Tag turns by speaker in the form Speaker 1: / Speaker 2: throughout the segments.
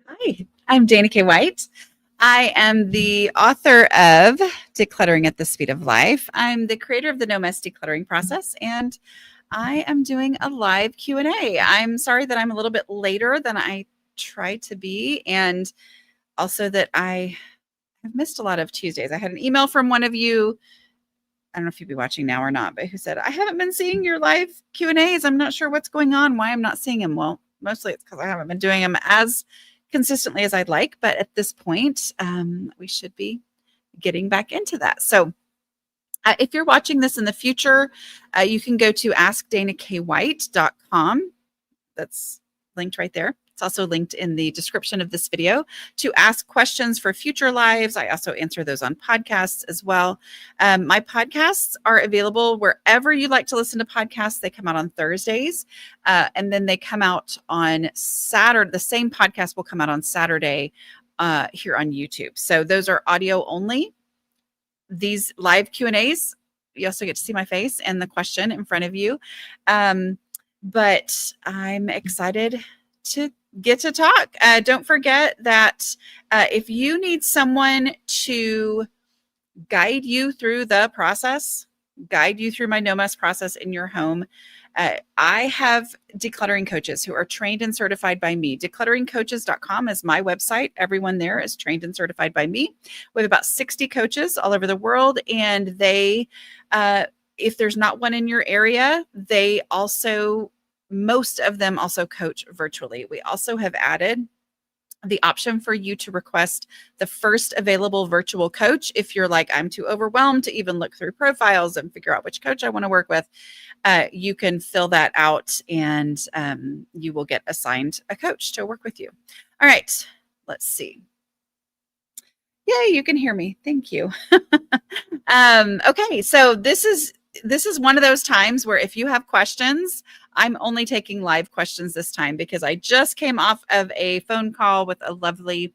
Speaker 1: Hi, I'm Dana K. White. I am the author of Decluttering at the Speed of Life. I'm the creator of the No Mess Decluttering process, and I am doing a live Q&A. I'm sorry that I'm a little bit later than I tried to be, and also that I have missed a lot of Tuesdays. I had an email from one of you. I don't know if you'd be watching now or not, but who said, I haven't been seeing your live Q&As. I'm not sure what's going on, why I'm not seeing them. Well, mostly it's because I haven't been doing them as consistently as I'd like. But at this point, we should be getting back into that. So if you're watching this in the future, you can go to askdanakWhite.com. That's linked right there. It's also linked in the description of this video to ask questions for future lives. I also answer those on podcasts as well. My podcasts are available wherever you like to listen to podcasts. They come out on Thursdays, and then they come out on Saturday. The same podcast will come out on Saturday here on YouTube. So those are audio only. These live Q&As, you also get to see my face and the question in front of you. But I'm excited to get to talk. Don't forget that if you need someone to guide you through the process, guide you through my No Mess process in your home, I have decluttering coaches who are trained and certified by me. Declutteringcoaches.com is my website. Everyone there is trained and certified by me. We have about 60 coaches all over the world, and they if there's not one in your area, most of them also coach virtually. We also have added the option for you to request the first available virtual coach. If you're like, I'm too overwhelmed to even look through profiles and figure out which coach I want to work with, you can fill that out, and you will get assigned a coach to work with you. All right, let's see. Yay, you can hear me. Thank you. Okay, so this is one of those times where if you have questions, I'm only taking live questions this time because I just came off of a phone call with a lovely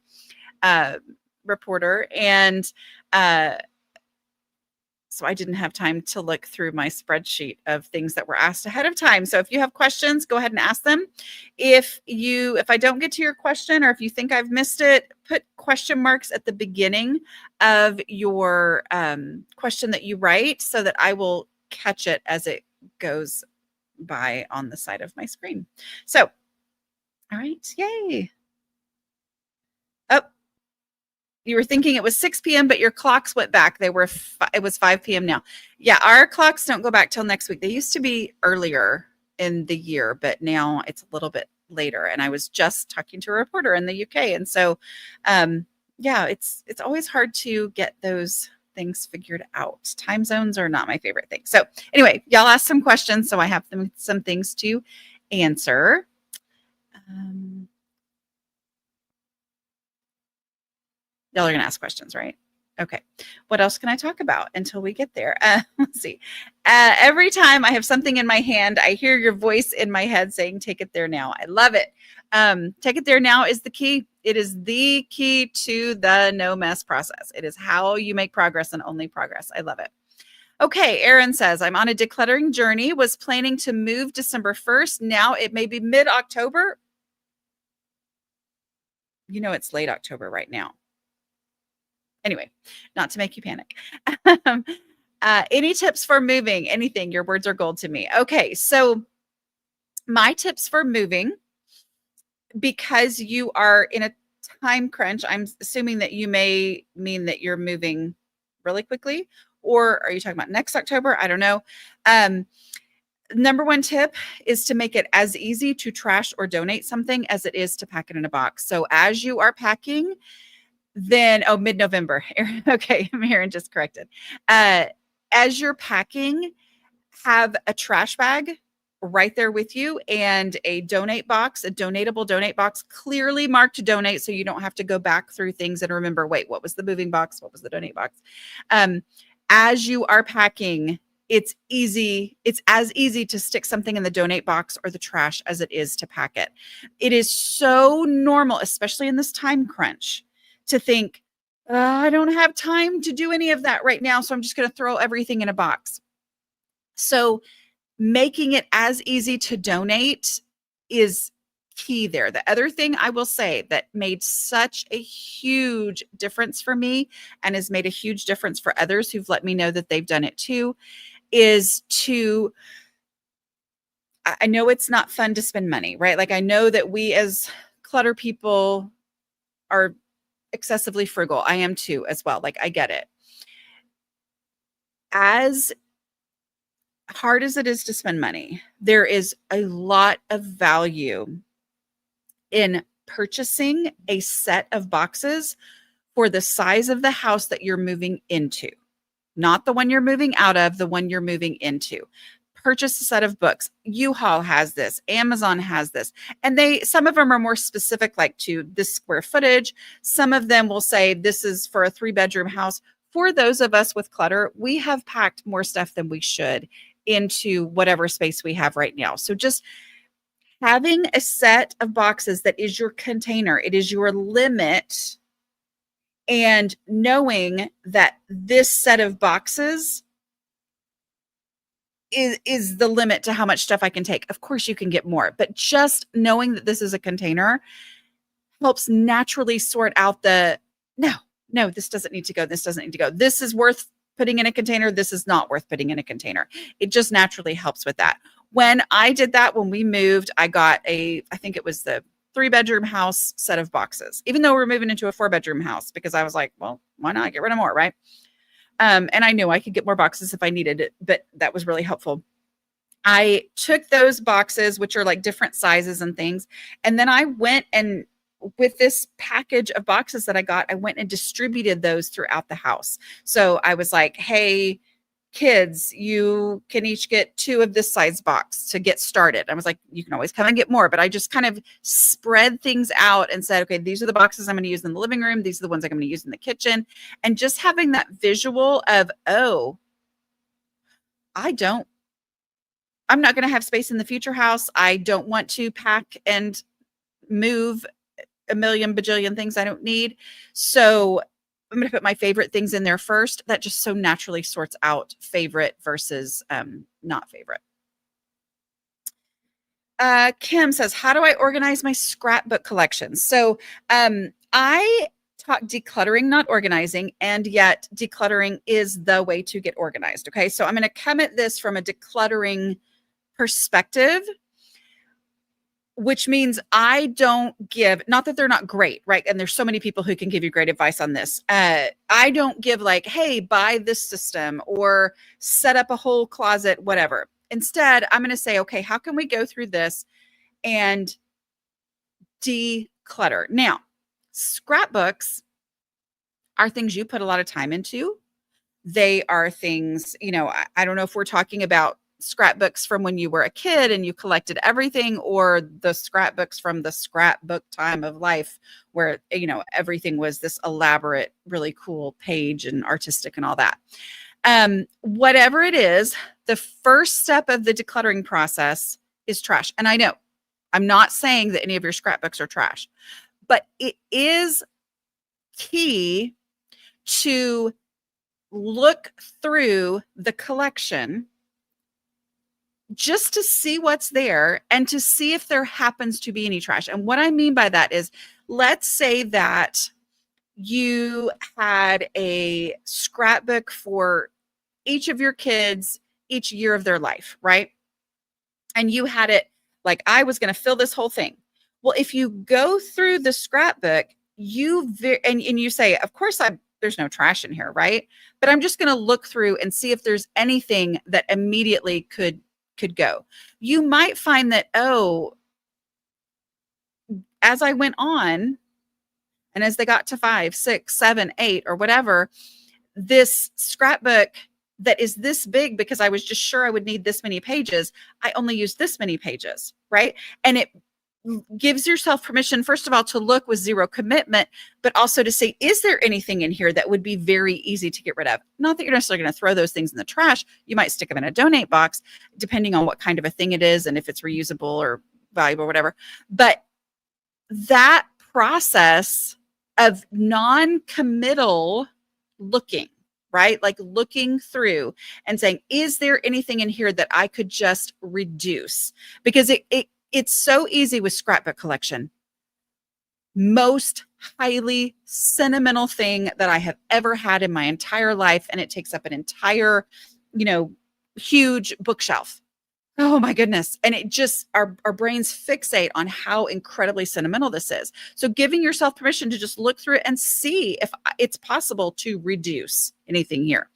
Speaker 1: reporter, and so I didn't have time to look through my spreadsheet of things that were asked ahead of time. So if you have questions, go ahead and ask them. If I don't get to your question, or if you think I've missed it, put question marks at the beginning of your question that you write so that I will catch it as it goes by on the side of my screen. So, all right, yay. Oh, you were thinking it was 6 p.m., but your clocks went back. It was 5 p.m. now. Yeah, our clocks don't go back till next week. They used to be earlier in the year, but now it's a little bit later. And I was just talking to a reporter in the UK. And so, yeah, it's always hard to get those things figured out. Time zones are not my favorite thing. So anyway, y'all asked some questions, so I have some things to answer. Y'all are going to ask questions, right? Okay. What else can I talk about until we get there? Let's see. Every time I have something in my hand, I hear your voice in my head saying, take it there now. I love it. Take it there now is the key. It is the key to the no mess process. It is how you make progress and only progress. I love it. Okay. Aaron says, I'm on a decluttering journey, was planning to move December 1st. Now it may be mid-October. You know, it's late October right now. Anyway, not to make you panic. Any tips for moving? Anything? Your words are gold to me. Okay, so my tips for moving, because you are in a time crunch, I'm assuming that you may mean that you're moving really quickly, or are you talking about next October? I don't know. Number one tip is to make it as easy to trash or donate something as it is to pack it in a box. So as you are packing, then, mid-November. Okay, Aaron just corrected. As you're packing, have a trash bag right there with you and a donate box, a donatable donate box, clearly marked to donate, so you don't have to go back through things and remember, wait, what was the moving box? What was the donate box? As you are packing, it's easy. It's as easy to stick something in the donate box or the trash as it is to pack it. It is so normal, especially in this time crunch, to think, I don't have time to do any of that right now, so I'm just going to throw everything in a box. So making it as easy to donate is key there. The other thing I will say that made such a huge difference for me and has made a huge difference for others who've let me know that they've done it too, is to, I know it's not fun to spend money, right? Like I know that we as clutter people are excessively frugal. I am too as well. Like I get it. As hard as it is to spend money, there is a lot of value in purchasing a set of boxes for the size of the house that you're moving into, not the one you're moving out of, the one you're moving into. Purchase a set of books. U-Haul has this, Amazon has this, and some of them are more specific, like to this square footage. Some of them will say this is for a 3-bedroom house. For those of us with clutter, we have packed more stuff than we should into whatever space we have right now. So just having a set of boxes that is your container, it is your limit, and knowing that this set of boxes is the limit to how much stuff I can take. Of course, you can get more, but just knowing that this is a container helps naturally sort out no, this doesn't need to go. This doesn't need to go. This is worth putting in a container. This is not worth putting in a container. It just naturally helps with that. When I did that, when we moved, I got I think it was the 3-bedroom house set of boxes, even though we're moving into a 4-bedroom house, because I was like, well, why not get rid of more, right? And I knew I could get more boxes if I needed it, but that was really helpful. I took those boxes, which are like different sizes and things, and then I went and with this package of boxes that I got, I went and distributed those throughout the house. So I was like, hey, kids, you can each get 2 of this size box to get started. I was like, you can always come and get more, but I just kind of spread things out and said, okay, these are the boxes I'm going to use in the living room. These are the ones I'm going to use in the kitchen. And just having that visual of, oh, I'm not going to have space in the future house. I don't want to pack and move a million bajillion things I don't need. So I'm going to put my favorite things in there first. That just so naturally sorts out favorite versus not favorite. Kim says, how do I organize my scrapbook collection? So I taught decluttering, not organizing, and yet decluttering is the way to get organized. Okay, so I'm going to come at this from a decluttering perspective, which means I don't give, not that they're not great, right? And there's so many people who can give you great advice on this. I don't give like, hey, buy this system or set up a whole closet, whatever. Instead, I'm going to say, okay, how can we go through this and declutter? Now, scrapbooks are things you put a lot of time into. They are things, I don't know if we're talking about scrapbooks from when you were a kid and you collected everything, or the scrapbooks from the scrapbook time of life where, everything was this elaborate, really cool page and artistic and all that. Whatever it is, the first step of the decluttering process is trash. And I know I'm not saying that any of your scrapbooks are trash, but it is key to look through the collection just to see what's there and to see if there happens to be any trash. And what I mean by that is, let's say that you had a scrapbook for each of your kids each year of their life, right? And you had it like, I was going to fill this whole thing. Well, if you go through the scrapbook, and you say, of course, there's no trash in here, right? But I'm just going to look through and see if there's anything that immediately could go. You might find that, as I went on, and as they got to 5, 6, 7, 8, or whatever, this scrapbook that is this big, because I was just sure I would need this many pages, I only used this many pages, right? And it gives yourself permission, first of all, to look with zero commitment, but also to say, is there anything in here that would be very easy to get rid of? Not that you're necessarily going to throw those things in the trash. You might stick them in a donate box, depending on what kind of a thing it is and if it's reusable or valuable or whatever. But that process of non-committal looking, right? Like looking through and saying, is there anything in here that I could just reduce? Because it it's so easy with scrapbook collection. Most highly sentimental thing that I have ever had in my entire life, and it takes up an entire, huge bookshelf. Oh my goodness. And it just, our brains fixate on how incredibly sentimental this is. So giving yourself permission to just look through it and see if it's possible to reduce anything here.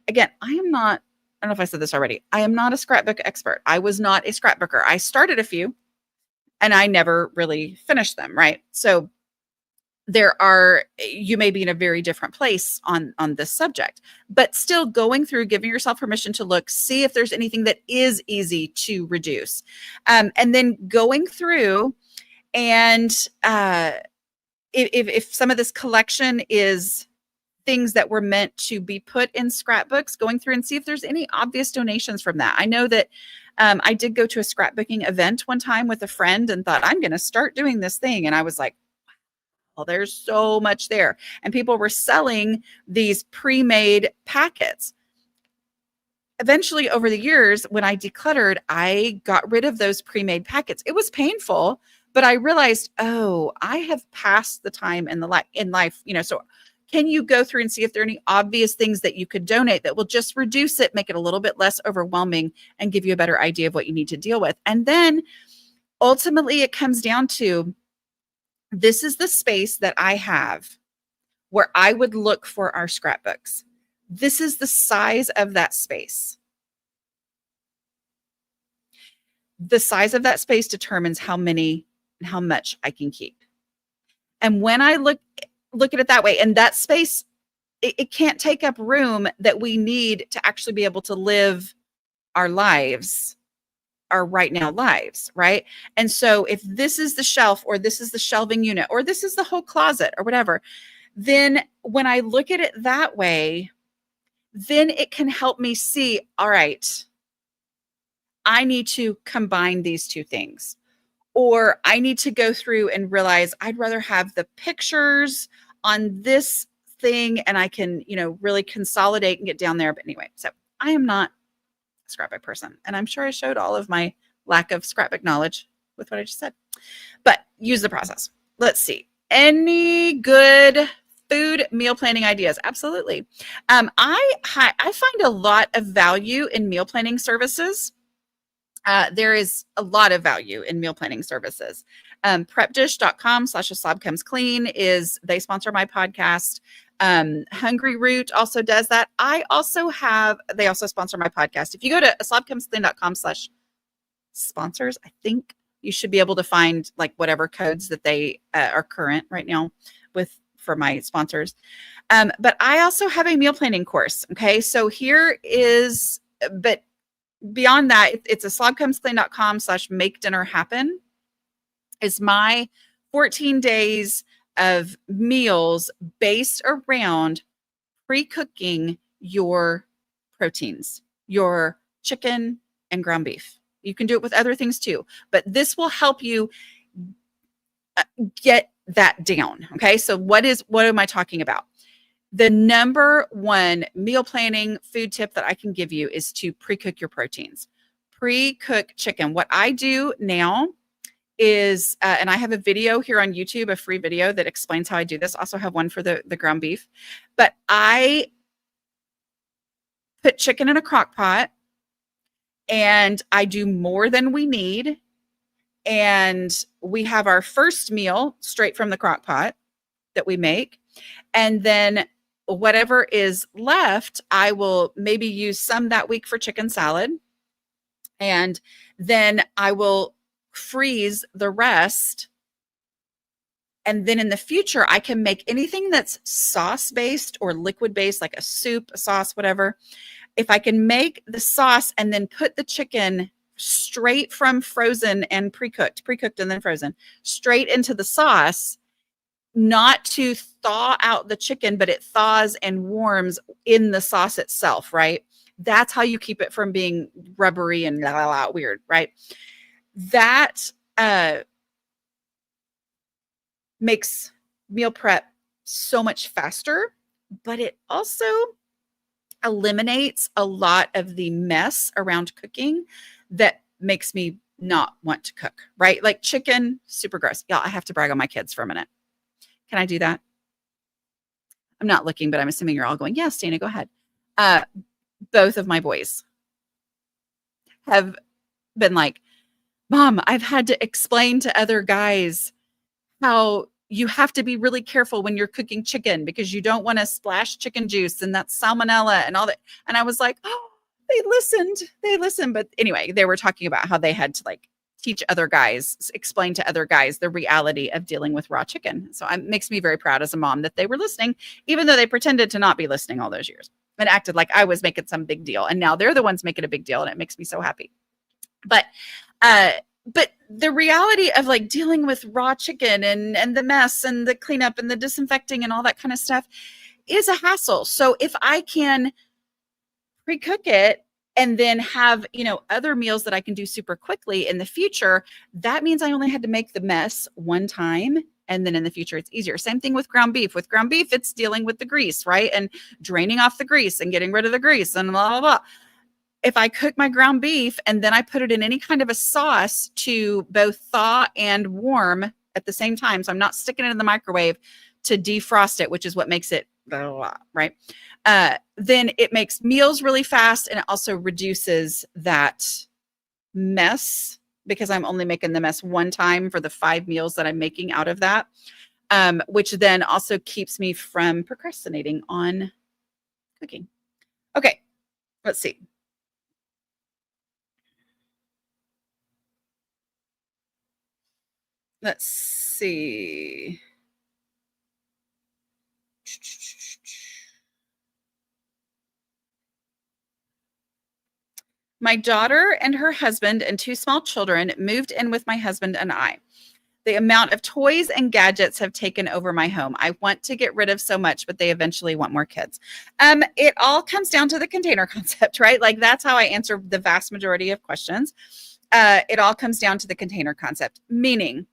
Speaker 1: Again, I don't know if I said this already. I am not a scrapbook expert. I was not a scrapbooker. I started a few and I never really finished them, right? So you may be in a very different place on this subject, but still going through, giving yourself permission to look, see if there's anything that is easy to reduce. And then going through and if some of this collection is things that were meant to be put in scrapbooks, going through and see if there's any obvious donations from that. I know that I did go to a scrapbooking event one time with a friend and thought, I'm going to start doing this thing. And I was like, well, there's so much there. And people were selling these pre-made packets. Eventually, over the years, when I decluttered, I got rid of those pre-made packets. It was painful, but I realized, oh, I have passed the time in life, so can you go through and see if there are any obvious things that you could donate that will just reduce it, make it a little bit less overwhelming, and give you a better idea of what you need to deal with? And then ultimately, it comes down to, this is the space that I have where I would look for our scrapbooks. This is the size of that space. The size of that space determines how many and how much I can keep. And when I look at it that way, and that space, it can't take up room that we need to actually be able to live our lives, our right now lives, right? And so if this is the shelf, or this is the shelving unit, or this is the whole closet, or whatever, then when I look at it that way, then it can help me see, all right, I need to combine these two things. Or I need to go through and realize I'd rather have the pictures on this thing, and I can, really consolidate and get down there. But anyway, so I am not scrapbook person. And I'm sure I showed all of my lack of scrapbook knowledge with what I just said, but use the process. Let's see. Any good food meal planning ideas? Absolutely. I find a lot of value in meal planning services. There is a lot of value in meal planning services. Prepdish.com/a-slob-comes-clean they sponsor my podcast. Hungry Root also does that. They also sponsor my podcast. If you go to aslobcomesclean.com/sponsors, I think you should be able to find like whatever codes that they are current right now for my sponsors. But I also have a meal planning course. Okay. So but beyond that, it's aslobcomesclean.com/make-dinner-happen is my 14 days of meals based around pre-cooking your proteins, your chicken and ground beef. You can do it with other things too, but this will help you get that down. Okay. So what am I talking about? The number one meal planning food tip that I can give you is to pre-cook your proteins. Pre-cook chicken. What I do now is, and I have a video here on YouTube, a free video that explains how I do this. Also have one for the ground beef, but I put chicken in a crock pot and I do more than we need. And we have our first meal straight from the crock pot that we make. And then whatever is left, I will maybe use some that week for chicken salad. And then I will freeze the rest. And then in the future, I can make anything that's sauce based or liquid based, like a soup, a sauce, whatever. If I can make the sauce and then put the chicken straight from frozen and pre-cooked and then frozen straight into the sauce, not to thaw out the chicken, but it thaws and warms in the sauce itself, right? That's how you keep it from being rubbery and weird, right? That makes meal prep so much faster, but it also eliminates a lot of the mess around cooking that makes me not want to cook, right? Like chicken, super gross. Yeah, I have to brag on my kids for a minute. Can I do that? I'm not looking, but I'm assuming you're all going, yes, Dana, go ahead. Both of my boys have been like, Mom, I've had to explain to other guys how you have to be really careful when you're cooking chicken because you don't want to splash chicken juice and that's salmonella and all that. And I was like, oh, they listened. But anyway, they were talking about how they had to like teach other guys, explain to other guys the reality of dealing with raw chicken. So it makes me very proud as a mom that they were listening, even though they pretended to not be listening all those years and acted like I was making some big deal. And now they're the ones making a big deal. And it makes me so happy. But the reality of like dealing with raw chicken and the mess and the cleanup and the disinfecting and all that kind of stuff is a hassle. So if I can pre-cook it and then have, other meals that I can do super quickly in the future, that means I only had to make the mess one time. And then in the future, it's easier. Same thing with ground beef. With ground beef, it's dealing with the grease, right? And draining off the grease and getting rid of the grease and blah, blah, blah. If I cook my ground beef and then I put it in any kind of a sauce to both thaw and warm at the same time, so I'm not sticking it in the microwave to defrost it, which is what makes it blah, blah, blah, right? Then it makes meals really fast and it also reduces that mess because I'm only making the mess one time for the 5 meals that I'm making out of that, which then also keeps me from procrastinating on cooking. Okay, let's see. Let's see. My daughter and her husband and 2 small children moved in with my husband and I. The amount of toys and gadgets have taken over my home. I want to get rid of so much, but they eventually want more kids. It all comes down to the container concept, right? Like that's how I answer the vast majority of questions. It all comes down to the container concept, meaning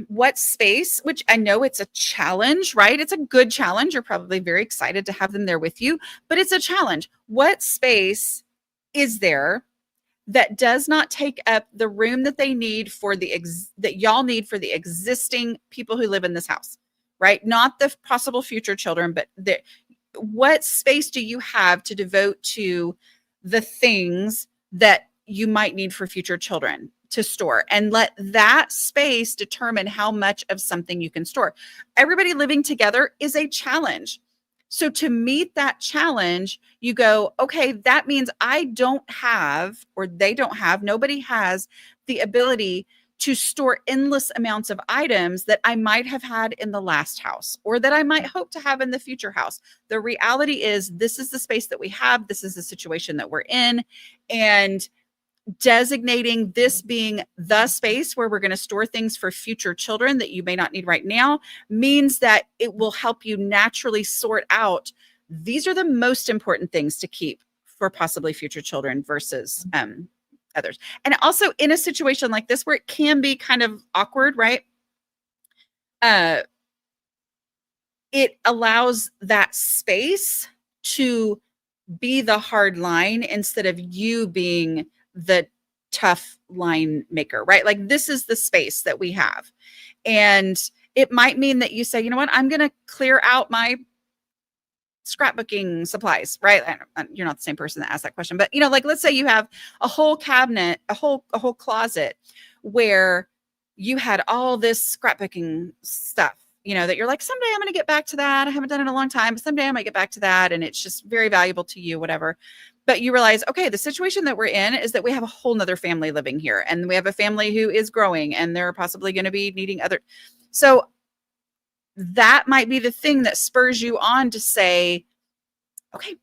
Speaker 1: what space, which I know it's a challenge, right? It's a good challenge. You're probably very excited to have them there with you, but it's a challenge. What space is there that does not take up the room that they need for that y'all need for the existing people who live in this house, right? Not the possible future children, but what space do you have to devote to the things that you might need for future children to store, and let that space determine how much of something you can store. Everybody living together is a challenge. So to meet that challenge, you go, okay, that means I don't have, or they don't have, nobody has the ability to store endless amounts of items that I might have had in the last house or that I might hope to have in the future house. The reality is this is the space that we have. This is the situation that we're in. And designating this being the space where we're going to store things for future children that you may not need right now means that it will help you naturally sort out. These are the most important things to keep for possibly future children versus others. And also in a situation like this where it can be kind of awkward, right? It allows that space to be the hard line instead of you being the tough line maker, right? Like this is the space that we have. And it might mean that you say, you know what, I'm going to clear out my scrapbooking supplies, right? You're not the same person that asked that question, but like, let's say you have a whole cabinet, a whole closet where you had all this scrapbooking stuff, that you're like, someday I'm going to get back to that. I haven't done it in a long time, but someday I might get back to that. And it's just very valuable to you, whatever. But you realize, okay, the situation that we're in is that we have a whole nother family living here, and we have a family who is growing, and they're possibly going to be needing other. So that might be the thing that spurs you on to say, okay,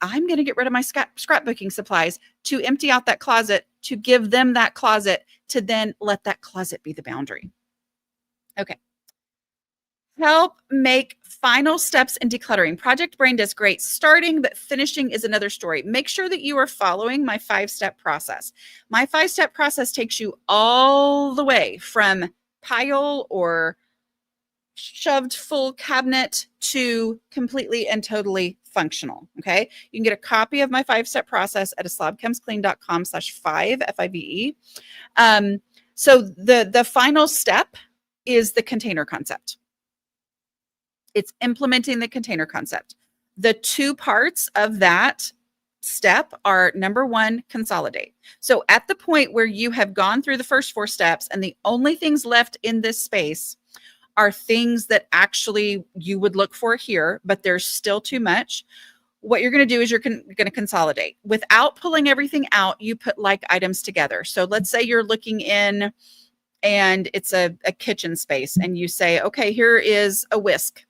Speaker 1: I'm going to get rid of my scrapbooking supplies to empty out that closet, to give them that closet, to then let that closet be the boundary. Okay. Help make final steps in decluttering. Project Brain does great starting, but finishing is another story. Make sure that you are following my 5-step process. My 5-step process takes you all the way from pile or shoved full cabinet to completely and totally functional. Okay. You can get a copy of my 5-step process at aslobcomesclean.com/5, FIVE. So the final step is the container concept. It's implementing the container concept. The two parts of that step are, number one, consolidate. So at the point where you have gone through the first 4 steps and the only things left in this space are things that actually you would look for here, but there's still too much. What you're going to do is you're going to consolidate. Without pulling everything out, you put like items together. So let's say you're looking in and it's a kitchen space and you say, okay, here is a whisk.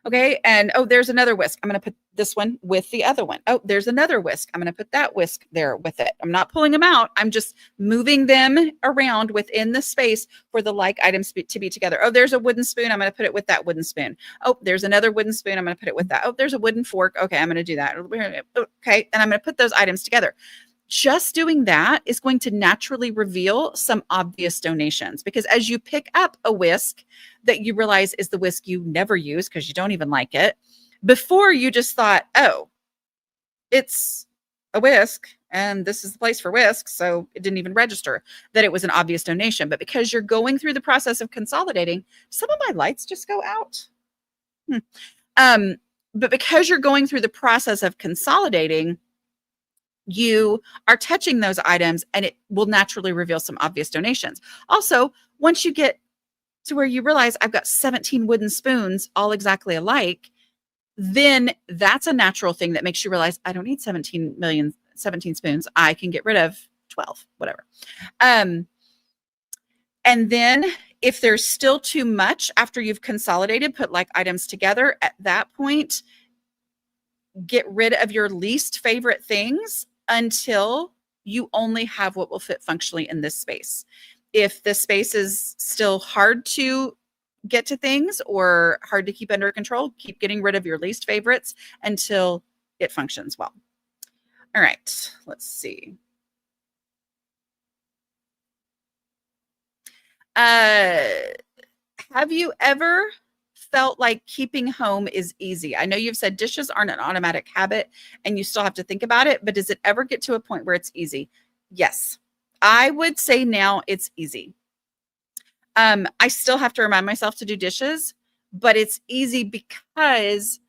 Speaker 1: Okay. And oh, there's another whisk. I'm going to put this one with the other one. Oh, there's another whisk. I'm going to put that whisk there with it. I'm not pulling them out. I'm just moving them around within the space for the like items to be together. Oh, there's a wooden spoon. I'm going to put it with that wooden spoon. Oh, there's another wooden spoon. I'm going to put it with that. Oh, there's a wooden fork. Okay. I'm going to do that. Okay. And I'm going to put those items together. Just doing that is going to naturally reveal some obvious donations, because as you pick up a whisk that you realize is the whisk you never use because you don't even like it, before you just thought, oh, it's a whisk and this is the place for whisks, so it didn't even register that it was an obvious donation. But because you're going through the process of consolidating, some of my lights just go out. But because you're going through the process of consolidating, you are touching those items and it will naturally reveal some obvious donations. Also, once you get to where you realize I've got 17 wooden spoons all exactly alike, then that's a natural thing that makes you realize I don't need 17 spoons. I can get rid of 12, whatever. And then if there's still too much after you've consolidated, put like items together, at that point, get rid of your least favorite things until you only have what will fit functionally in this space. If the space is still hard to get to things or hard to keep under control, keep getting rid of your least favorites until it functions well. All right, let's see. Have you ever felt like keeping home is easy? I know you've said dishes aren't an automatic habit and you still have to think about it, but does it ever get to a point where it's easy? Yes. I would say now it's easy. I still have to remind myself to do dishes, but it's easy because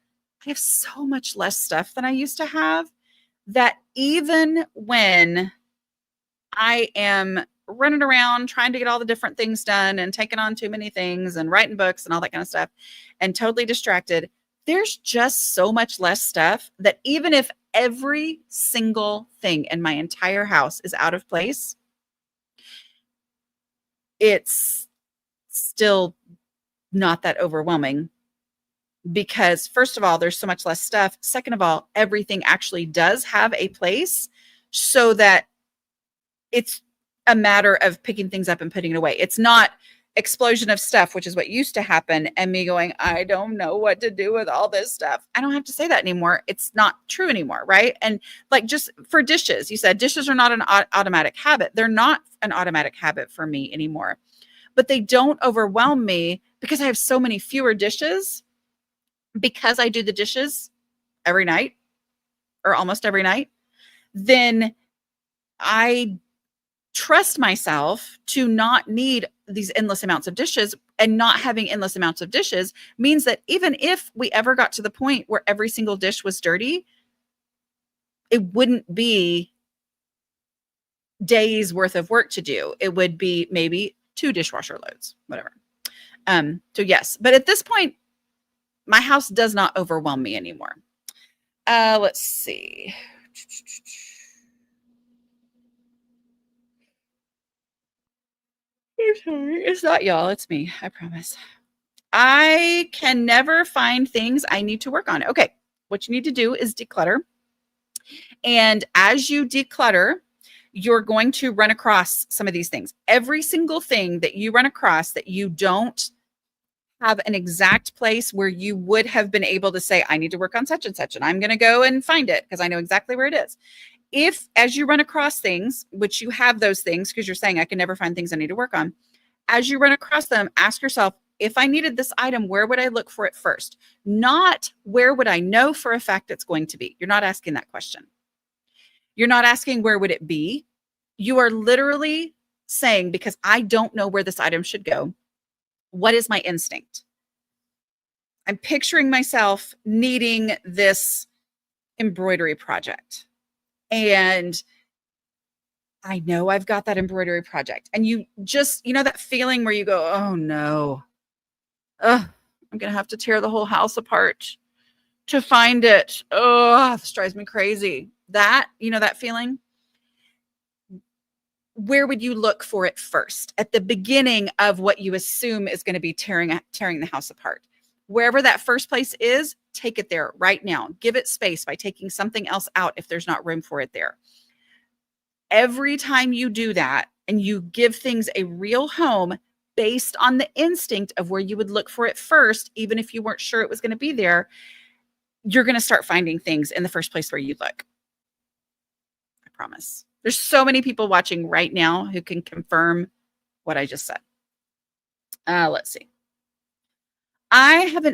Speaker 1: I have so much less stuff than I used to have that even when I am running around trying to get all the different things done and taking on too many things and writing books and all that kind of stuff and totally distracted, there's just so much less stuff that even if every single thing in my entire house is out of place, it's still not that overwhelming, because first of all, there's so much less stuff. Second of all, everything actually does have a place, so that it's a matter of picking things up and putting it away. It's not explosion of stuff, which is what used to happen, and me going, I don't know what to do with all this stuff. I don't have to say that anymore. It's not true anymore, right? And like, just for dishes, you said dishes are not an automatic habit. They're not an automatic habit for me anymore, but they don't overwhelm me because I have so many fewer dishes, because I do the dishes every night or almost every night. Then I trust myself to not need these endless amounts of dishes, and not having endless amounts of dishes means that even if we ever got to the point where every single dish was dirty, it wouldn't be days worth of work to do. It would be maybe 2 dishwasher loads, whatever. So yes, but at this point, my house does not overwhelm me anymore. Let's see. I'm sorry. It's not y'all. It's me. I promise. I can never find things I need to work on. Okay. What you need to do is declutter. And as you declutter, you're going to run across some of these things. Every single thing that you run across that you don't have an exact place where you would have been able to say, I need to work on such and such, and I'm going to go and find it because I know exactly where it is. If, as you run across things, which you have those things because you're saying, I can never find things I need to work on, as you run across them, ask yourself, if I needed this item, where would I look for it first? Not where would I know for a fact it's going to be? You're not asking that question. You're not asking where would it be? You are literally saying, because I don't know where this item should go, what is my instinct? I'm picturing myself needing this embroidery project. And I know I've got that embroidery project. And you just, that feeling where you go, oh no, I'm going to have to tear the whole house apart to find it. Oh, this drives me crazy. That feeling. Where would you look for it first? At the beginning of what you assume is going to be tearing the house apart. Wherever that first place is, take it there right now. Give it space by taking something else out if there's not room for it there. Every time you do that and you give things a real home based on the instinct of where you would look for it first, even if you weren't sure it was going to be there, you're going to start finding things in the first place where you look. I promise. There's so many people watching right now who can confirm what I just said. Let's see. I can't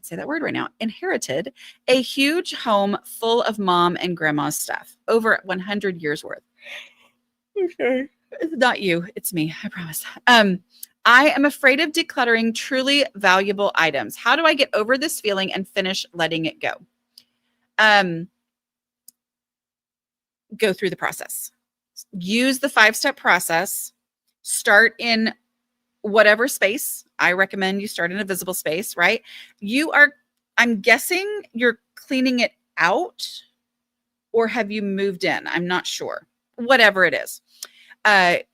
Speaker 1: say that word right now. Inherited a huge home full of mom and grandma's stuff, over 100 years worth. Okay. It's not you, it's me, I promise. I am afraid of decluttering truly valuable items. How do I get over this feeling and finish letting it go? Go through the process. Use the 5-step process. Start in whatever space. I recommend you start in a visible space, right? I'm guessing you're cleaning it out, or have you moved in? I'm not sure. Whatever it is. A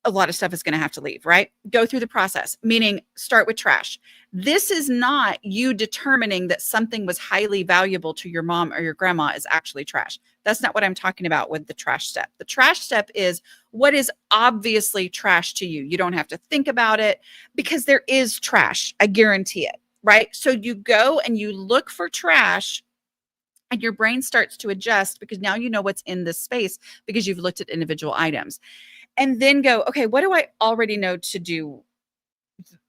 Speaker 1: lot of stuff is going to have to leave, right? Go through the process, meaning start with trash. This is not you determining that something was highly valuable to your mom or your grandma is actually trash. That's not what I'm talking about with the trash step. The trash step is what is obviously trash to you. You don't have to think about it because there is trash. I guarantee it, right? So you go and you look for trash and your brain starts to adjust because now you know what's in this space because you've looked at individual items. And then go, okay, what do I already know to do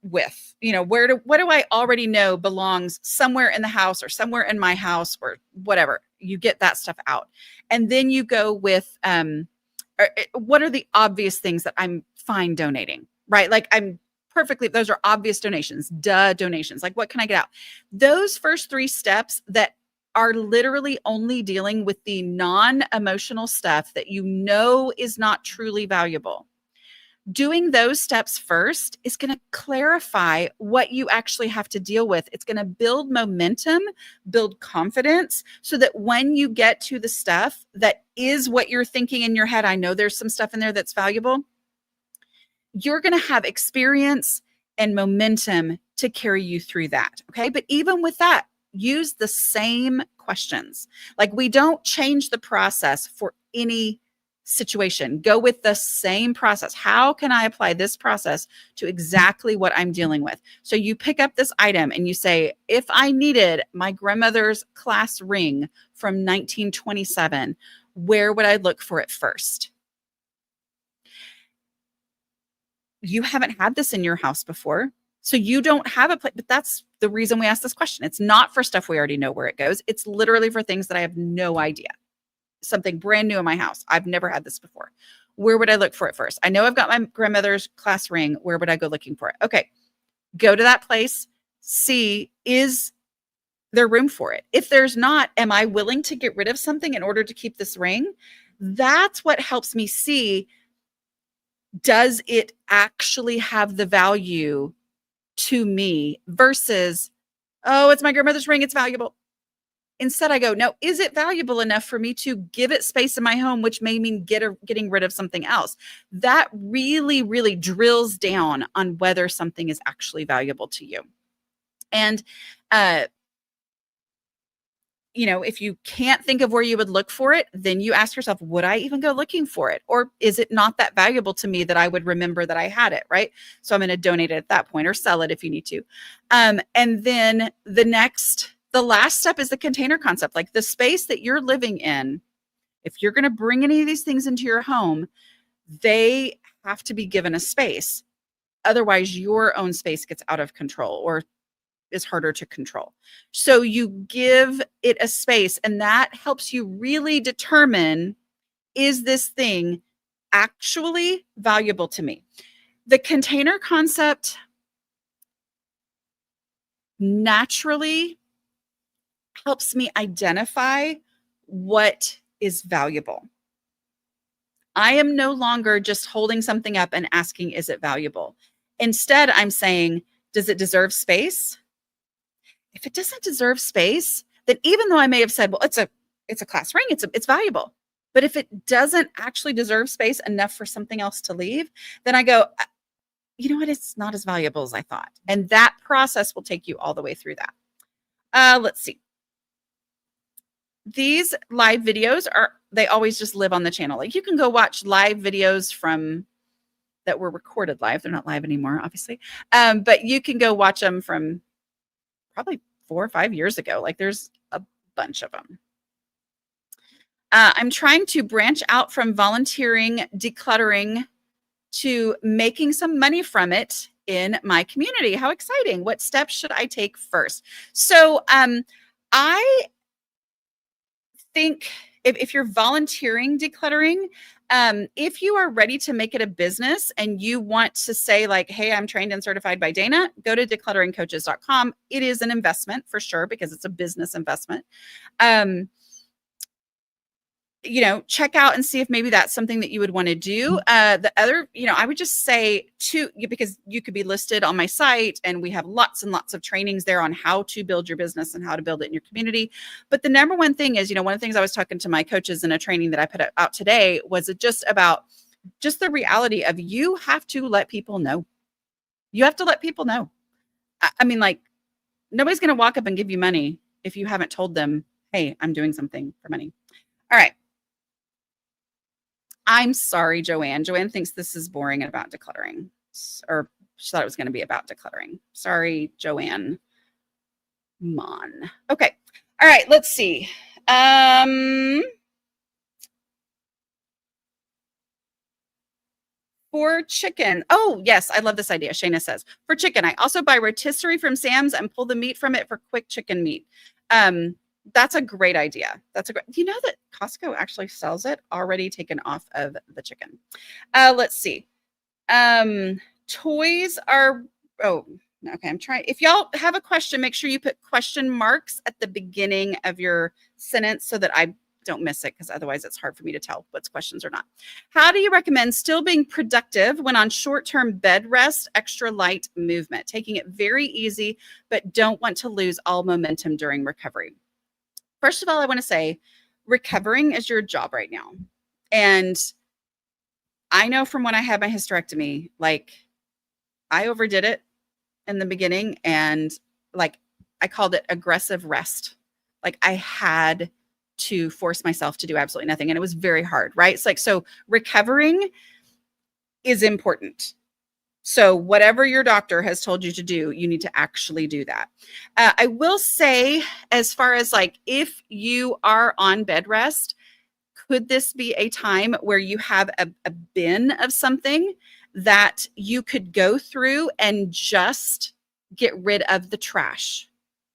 Speaker 1: with? What do I already know belongs somewhere in the house or somewhere in my house or whatever? You get that stuff out. And then you go with, what are the obvious things that I'm fine donating, right? Like those are obvious donations, donations. Like what can I get out? Those first 3 steps that are literally only dealing with the non-emotional stuff that you know is not truly valuable. Doing those steps first is going to clarify what you actually have to deal with. It's going to build momentum, build confidence, so that when you get to the stuff that is what you're thinking in your head, I know there's some stuff in there that's valuable, you're going to have experience and momentum to carry you through that. Okay. But even with that, use the same questions. Like we don't change the process for any situation. Go with the same process. How can I apply this process to exactly what I'm dealing with? So you pick up this item and you say, if I needed my grandmother's class ring from 1927, where would I look for it first? You haven't had this in your house before. So you don't have a place, but that's the reason we ask this question. It's not for stuff we already know where it goes. It's literally for things that I have no idea. Something brand new in my house. I've never had this before. Where would I look for it first? I know I've got my grandmother's class ring. Where would I go looking for it? Okay. Go to that place. See, is there room for it? If there's not, am I willing to get rid of something in order to keep this ring? That's what helps me see, does it actually have the value to me versus, oh, it's my grandmother's ring, it's valuable. Instead, I go, no, is it valuable enough for me to give it space in my home, which may mean getting rid of something else? That really, really drills down on whether something is actually valuable to you. And, if you can't think of where you would look for it, then you ask yourself, would I even go looking for it? Or is it not that valuable to me that I would remember that I had it, right? So I'm going to donate it at that point or sell it if you need to. And then the last step is the container concept, like the space that you're living in. If you're going to bring any of these things into your home, they have to be given a space. Otherwise, your own space gets out of control or is harder to control. So you give it a space, and that helps you really determine, is this thing actually valuable to me? The container concept naturally helps me identify what is valuable. I am no longer just holding something up and asking, is it valuable? Instead, I'm saying, does it deserve space? If it doesn't deserve space, then even though I may have said, well, it's a class ring, it's valuable. But if it doesn't actually deserve space enough for something else to leave, then I go, you know what? It's not as valuable as I thought. And that process will take you all the way through that. Let's see. These live videos they always just live on the channel. Like, you can go watch live videos that were recorded live. They're not live anymore, obviously. But you can go watch them from probably 4 or 5 years ago. Like, there's a bunch of them. I'm trying to branch out from volunteering, decluttering, to making some money from it in my community. How exciting. What steps should I take first? So I think if you're volunteering decluttering, if you are ready to make it a business and you want to say, like, hey, I'm trained and certified by Dana, go to declutteringcoaches.com. It is an investment for sure, because it's a business investment. Check out and see if maybe that's something that you would want to do. The other, I would just say because you could be listed on my site, and we have lots and lots of trainings there on how to build your business and how to build it in your community. But the number one thing is, one of the things I was talking to my coaches in a training that I put out today was just about the reality of, you have to let people know. You have to let people know. I mean, like, nobody's going to walk up and give you money if you haven't told them, hey, I'm doing something for money. All right. I'm sorry, Joanne. Joanne thinks this is boring about decluttering, or she thought it was going to be about decluttering. Sorry, Joanne. Mon. Okay. All right. Let's see. For chicken. Oh, yes. I love this idea. Shayna says, for chicken, I also buy rotisserie from Sam's and pull the meat from it for quick chicken meat. That's a great idea. You know that Costco actually sells it already taken off of the chicken. Let's see. Toys are, okay. I'm trying. If y'all have a question, make sure you put question marks at the beginning of your sentence so that I don't miss it, because otherwise it's hard for me to tell what's questions or not. How do you recommend still being productive when on short-term bed rest, extra light movement, taking it very easy, but don't want to lose all momentum during recovery? First of all, I want to say, recovering is your job right now. And I know from when I had my hysterectomy, like, I overdid it in the beginning, and like, I called it aggressive rest. Like, I had to force myself to do absolutely nothing. And it was very hard, right? It's like, so recovering is important. So whatever your doctor has told you to do, you need to actually do that. I will say, as far as like, if you are on bed rest, could this be a time where you have a bin of something that you could go through and just get rid of the trash?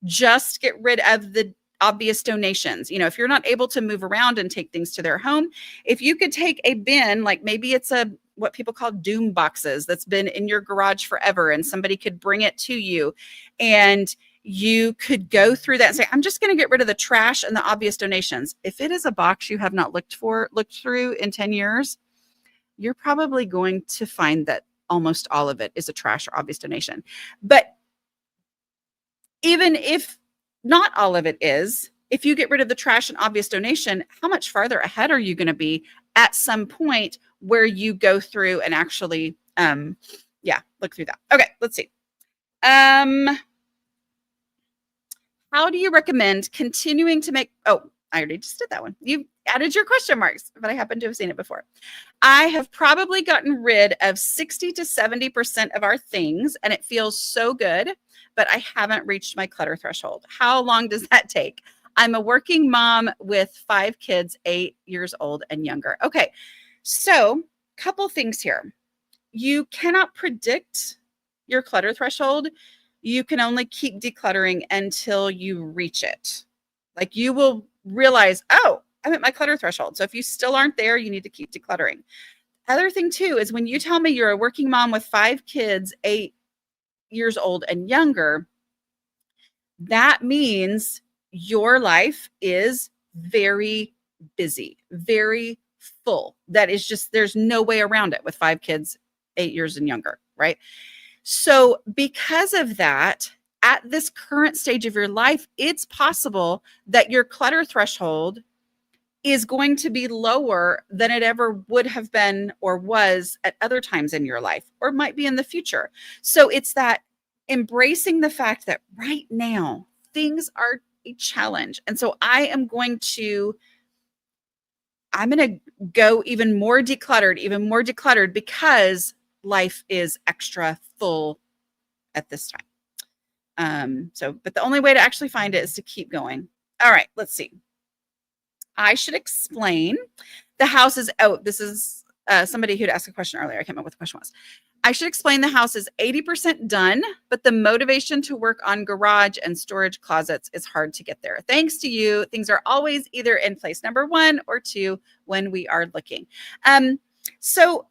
Speaker 1: Just get rid of the obvious donations. If you're not able to move around and take things to their home, if you could take a bin, like maybe it's what people call doom boxes that's been in your garage forever, and somebody could bring it to you, and you could go through that and say, I'm just going to get rid of the trash and the obvious donations. If it is a box you have not looked through in 10 years, you're probably going to find that almost all of it is a trash or obvious donation. But even if not all of it is, if you get rid of the trash and obvious donation, how much farther ahead are you going to be at some point where you go through and actually, look through that. Okay, let's see. How do you recommend continuing to make, I already just did that one. You added your question marks, but I happen to have seen it before. I have probably gotten rid of 60 to 70% of our things, and it feels so good, but I haven't reached my clutter threshold. How long does that take? I'm a working mom with 5 kids, 8 years old and younger. Okay, so couple things here. You cannot predict your clutter threshold, you can only keep decluttering until you reach it. Like you will realize, oh, I'm at my clutter threshold. So if you still aren't there, you need to keep decluttering. Other thing too is when you tell me you're a working mom with 5 kids, 8 years old and younger, that means your life is very busy, very full. That is just, there's no way around it with 5 kids, 8 years and younger, right? So because of that, at this current stage of your life, it's possible that your clutter threshold is going to be lower than it ever would have been or was at other times in your life, or might be in the future. So it's that embracing the fact that right now things are a challenge. And so I'm going to go even more decluttered because life is extra full at this time. But the only way to actually find it is to keep going. All right, let's see. I should explain the house is, this is somebody who'd asked a question earlier. I can't remember what the question was. I should explain the house is 80% done, but the motivation to work on garage and storage closets is hard to get there. Thanks to you, things are always either in place number 1 or 2 when we are looking. So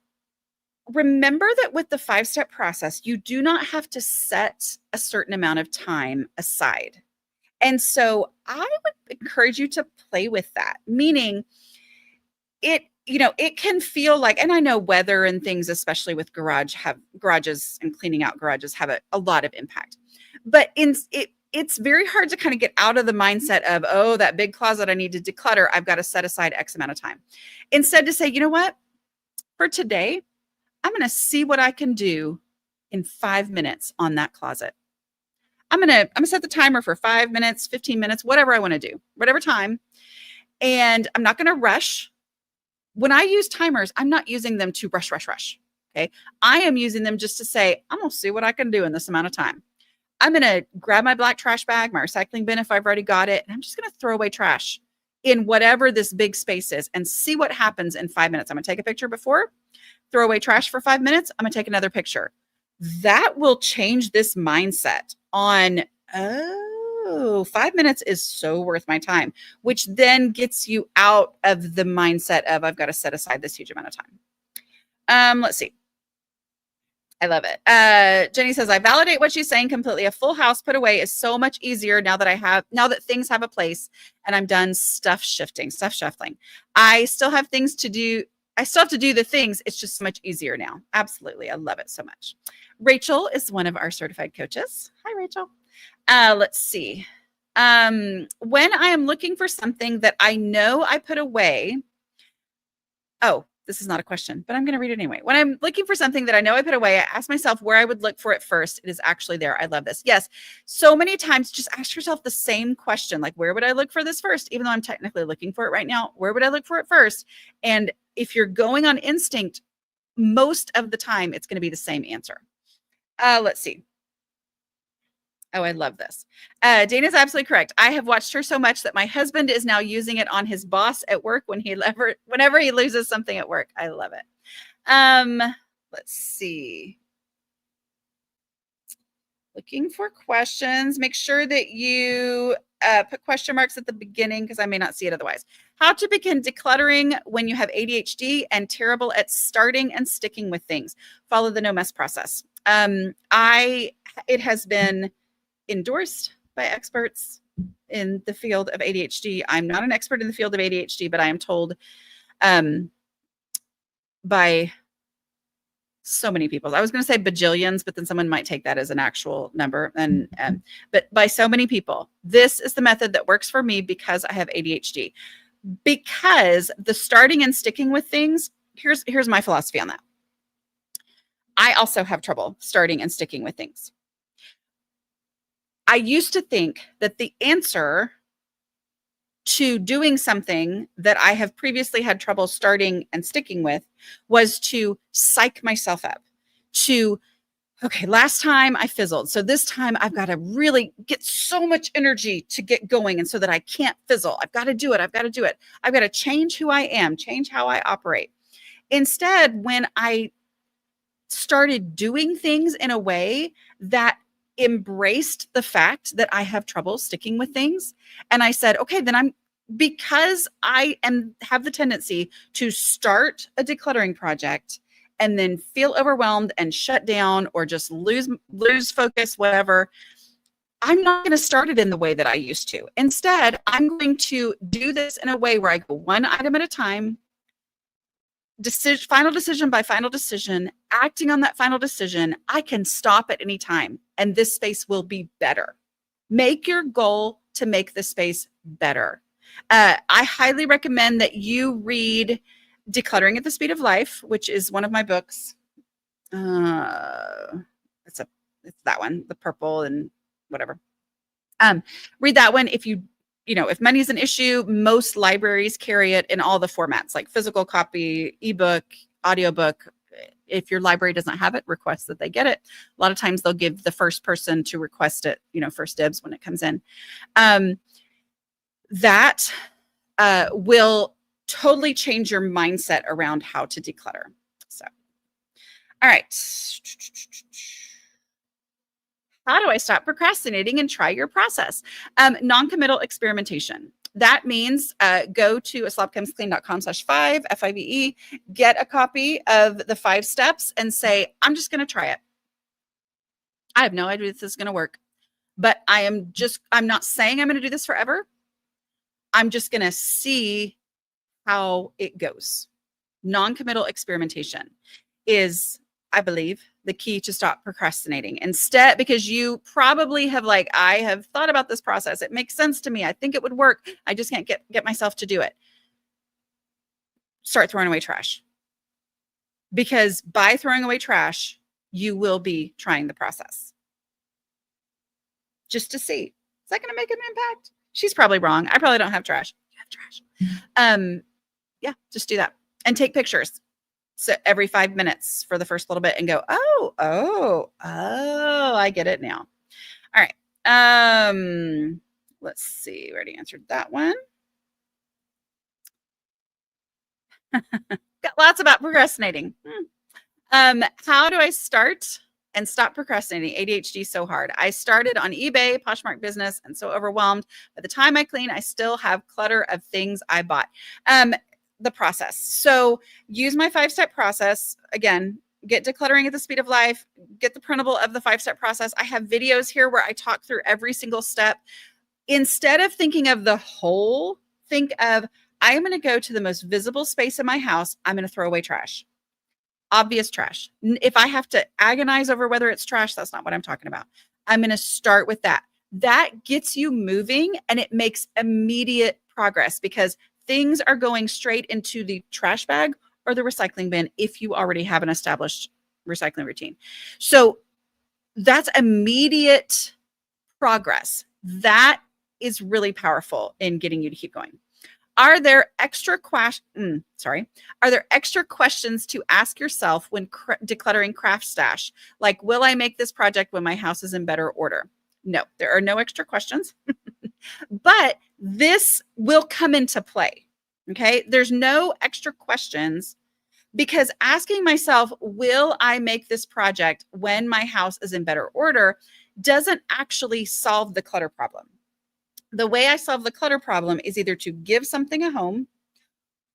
Speaker 1: remember that with the 5-step process, you do not have to set a certain amount of time aside. And so I would encourage you to play with that, meaning it can feel like, and I know weather and things, especially with garages and cleaning out garages have a lot of impact, but it's very hard to kind of get out of the mindset of, oh, that big closet I need to declutter, I've got to set aside X amount of time. Instead to say, you know what, for today, I'm going to see what I can do in 5 minutes on that closet. I'm going to set the timer for 5 minutes, 15 minutes, whatever I want to do, whatever time. And I'm not going to rush. When I use timers, I'm not using them to rush. Okay. I am using them just to say, I'm going to see what I can do in this amount of time. I'm going to grab my black trash bag, my recycling bin, if I've already got it. And I'm just going to throw away trash in whatever this big space is and see what happens in 5 minutes. I'm going to take a picture before, throw away trash for 5 minutes. I'm going to take another picture. That will change this mindset on, 5 minutes is so worth my time, which then gets you out of the mindset of I've got to set aside this huge amount of time. Let's see. I love it. Jenny says, I validate what she's saying completely. A full house put away is so much easier now that things have a place and I'm done stuff shuffling. I still have things to do. I still have to do the things. It's just so much easier now. Absolutely. I love it so much. Rachel is one of our certified coaches. Hi, Rachel. Let's see. When I am looking for something that I know I put away. Oh, this is not a question, but I'm going to read it anyway. When I'm looking for something that I know I put away, I ask myself where I would look for it first. It is actually there. I love this. Yes. So many times just ask yourself the same question, like, where would I look for this first? Even though I'm technically looking for it right now, where would I look for it first? And if you're going on instinct, most of the time, it's going to be the same answer. Let's see. Oh, I love this. Dana's absolutely correct. I have watched her so much that my husband is now using it on his boss at work whenever he loses something at work. I love it. Let's see. Looking for questions. Make sure that you put question marks at the beginning because I may not see it otherwise. How to begin decluttering when you have ADHD and terrible at starting and sticking with things. Follow the no mess process. It has been endorsed by experts in the field of ADHD. I'm not an expert in the field of ADHD, but I am told by so many people. I was going to say bajillions, but then someone might take that as an actual number. But by so many people, this is the method that works for me because I have ADHD. Because the starting and sticking with things, here's my philosophy on that. I also have trouble starting and sticking with things. I used to think that the answer to doing something that I have previously had trouble starting and sticking with was to psych myself up okay, last time I fizzled. So this time I've got to really get so much energy to get going. And so that I can't fizzle, I've got to do it. I've got to change who I am, change how I operate. Instead, when I started doing things in a way that embraced the fact that I have trouble sticking with things. And I said, okay, then because I have the tendency to start a decluttering project and then feel overwhelmed and shut down or just lose focus, whatever. I'm not going to start it in the way that I used to. Instead, I'm going to do this in a way where I go one item at a time, final decision by final decision, acting on that final decision. I can stop at any time and this space will be better. Make your goal to make the space better. I highly recommend that you read Decluttering at the Speed of Life, which is one of my books. It's that one, the purple and whatever. Read that one. If money is an issue, most libraries carry it in all the formats, like physical copy, ebook, audiobook. If your library doesn't have it, request that they get it. A lot of times they'll give the first person to request it, first dibs when it comes in. That will totally change your mindset around how to declutter. So, all right. How do I stop procrastinating and try your process? Non-committal experimentation. That means go to aslobcomesclean.com/5, FIVE, get a copy of the 5 steps and say, I'm just going to try it. I have no idea if this is going to work, but I'm not saying I'm going to do this forever. I'm just going to see how it goes. Non-committal experimentation is, I believe, the key to stop procrastinating. Instead, because you probably have I have thought about this process. It makes sense to me. I think it would work. I just can't get myself to do it. Start throwing away trash. Because by throwing away trash, you will be trying the process. Just to see, is that going to make an impact? She's probably wrong. I probably don't have trash. You have trash. Yeah, just do that. And take pictures. So every 5 minutes for the first little bit and go, oh, I get it now. All right. Let's see. We already answered that one. Got lots about procrastinating. How do I start and stop procrastinating? ADHD so hard. I started on eBay, Poshmark business, and so overwhelmed. By the time I clean, I still have clutter of things I bought. The process. So use my 5-step process. Again, get Decluttering at the Speed of Life, get the printable of the 5-step process. I have videos here where I talk through every single step. Instead of thinking of the whole, think of, I am going to go to the most visible space in my house. I'm going to throw away trash. Obvious trash. If I have to agonize over whether it's trash, that's not what I'm talking about. I'm going to start with that. That gets you moving and it makes immediate progress because things are going straight into the trash bag or the recycling bin if you already have an established recycling routine. So that's immediate progress. That is really powerful in getting you to keep going. Are there extra questions to ask yourself when decluttering craft stash? Like, will I make this project when my house is in better order? No, there are no extra questions. But this will come into play, okay? There's no extra questions because asking myself, will I make this project when my house is in better order, doesn't actually solve the clutter problem. The way I solve the clutter problem is either to give something a home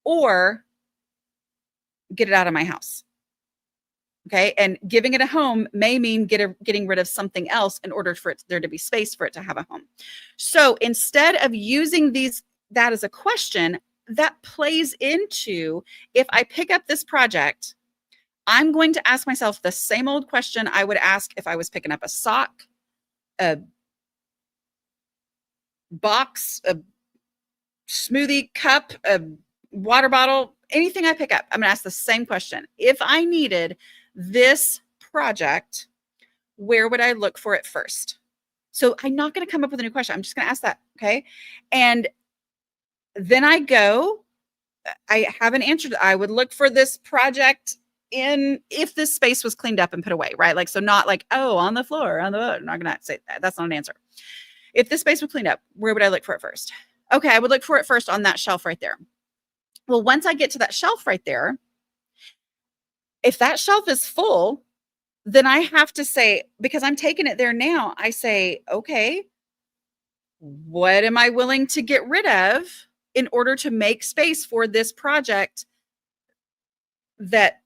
Speaker 1: or get it out of my house. Okay. And giving it a home may mean getting rid of something else in order for there to be space for it to have a home. So instead of using that as a question, that plays into, if I pick up this project, I'm going to ask myself the same old question I would ask if I was picking up a sock, a box, a smoothie cup, a water bottle, anything I pick up. I'm going to ask the same question. If I needed this project, where would I look for it first? So I'm not going to come up with a new question. I'm just going to ask that. Okay. And then I have an answer. I would look for this project if this space was cleaned up and put away, right? Like, so not like, on the floor, I'm not going to say that. That's not an answer. If this space was cleaned up, where would I look for it first? Okay. I would look for it first on that shelf right there. Well, once I get to that shelf right there, if that shelf is full, then I have to say, because I'm taking it there now, I say, okay, what am I willing to get rid of in order to make space for this project that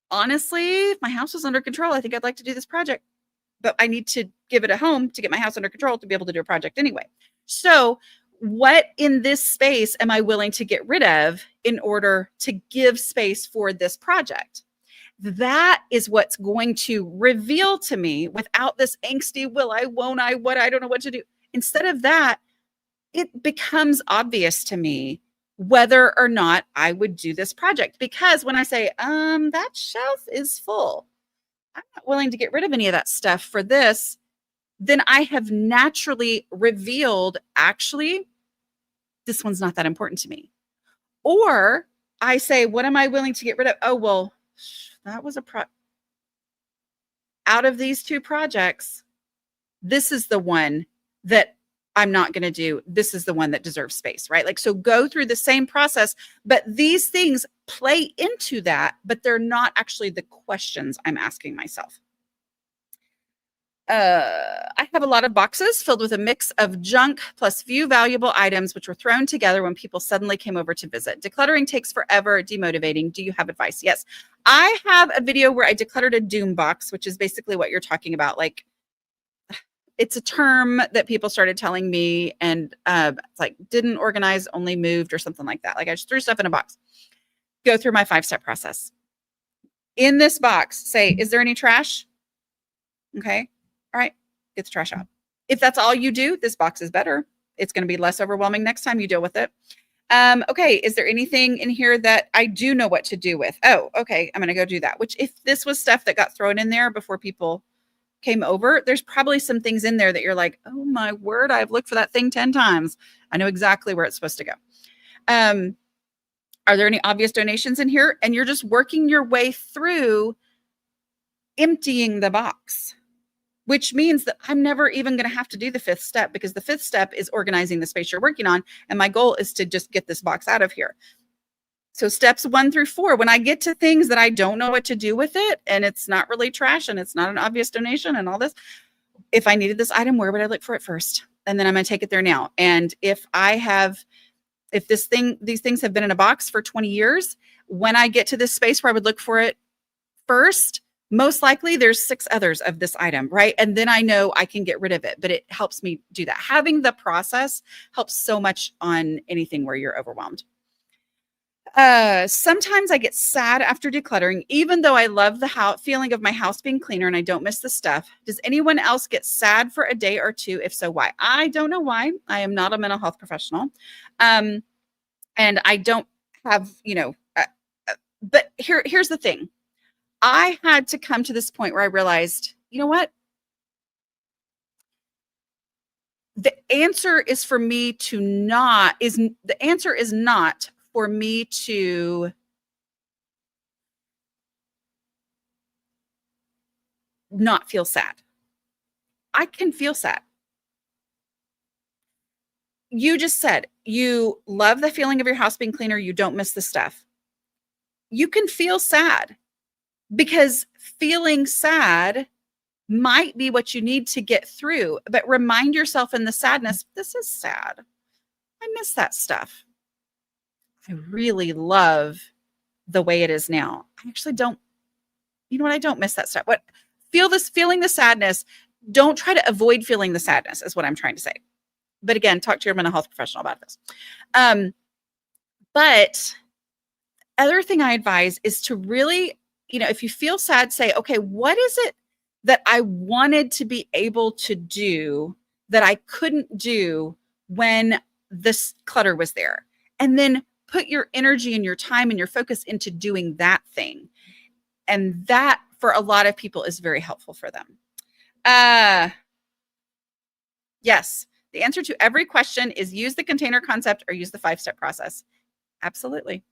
Speaker 1: honestly, if my house was under control, I think I'd like to do this project, but I need to give it a home to get my house under control to be able to do a project anyway. So, what in this space am I willing to get rid of in order to give space for this project? That is what's going to reveal to me without this angsty, will I, won't I, what, I don't know what to do. Instead of that, it becomes obvious to me whether or not I would do this project. Because when I say, that shelf is full, I'm not willing to get rid of any of that stuff for this, then I have naturally revealed, actually, this one's not that important to me. Or I say, what am I willing to get rid of? Oh, well, that was out of these two projects, this is the one that I'm not going to do. This is the one that deserves space, right? Like, so go through the same process, but these things play into that, but they're not actually the questions I'm asking myself. I have a lot of boxes filled with a mix of junk plus few valuable items, which were thrown together when people suddenly came over to visit. Decluttering takes forever, demotivating. Do you have advice? Yes. I have a video where I decluttered a doom box, which is basically what you're talking about. Like, it's a term that people started telling me, and it's like didn't organize, only moved, or something like that. Like, I just threw stuff in a box. Go through my 5-step process. In this box, say, is there any trash? Okay. All right. Get the trash out. If that's all you do, this box is better. It's going to be less overwhelming next time you deal with it. Okay. Is there anything in here that I do know what to do with? Oh, okay. I'm going to go do that. Which, if this was stuff that got thrown in there before people came over, there's probably some things in there that you're like, oh my word, I've looked for that thing 10 times. I know exactly where it's supposed to go. Are there any obvious donations in here? And you're just working your way through emptying the box, which means that I'm never even going to have to do the 5th step, because the 5th step is organizing the space you're working on. And my goal is to just get this box out of here. So steps 1 through 4, when I get to things that I don't know what to do with it, and it's not really trash and it's not an obvious donation and all this, if I needed this item, where would I look for it first? And then I'm going to take it there now. And if these things have been in a box for 20 years, when I get to this space where I would look for it first, most likely there's 6 others of this item, right? And then I know I can get rid of it, but it helps me do that. Having the process helps so much on anything where you're overwhelmed. Sometimes I get sad after decluttering, even though I love the feeling of my house being cleaner and I don't miss the stuff. Does anyone else get sad for a day or two? If so, why? I don't know why. I am not a mental health professional. And I don't have, but here's the thing. I had to come to this point where I realized, you know what? The answer is for me to not not feel sad. I can feel sad. You just said you love the feeling of your house being cleaner. You don't miss the stuff. You can feel sad, because feeling sad might be what you need to get through. But remind yourself in the sadness, this is sad. I miss that stuff. I really love the way it is now. I actually don't, I don't miss that stuff. Feeling the sadness. Don't try to avoid feeling the sadness is what I'm trying to say. But again, talk to your mental health professional about this. But other thing I advise is to really, if you feel sad, say, okay, what is it that I wanted to be able to do that I couldn't do when this clutter was there? And then put your energy and your time and your focus into doing that thing. And that, for a lot of people, is very helpful for them. Yes. The answer to every question is use the container concept or use the 5-step process. Absolutely.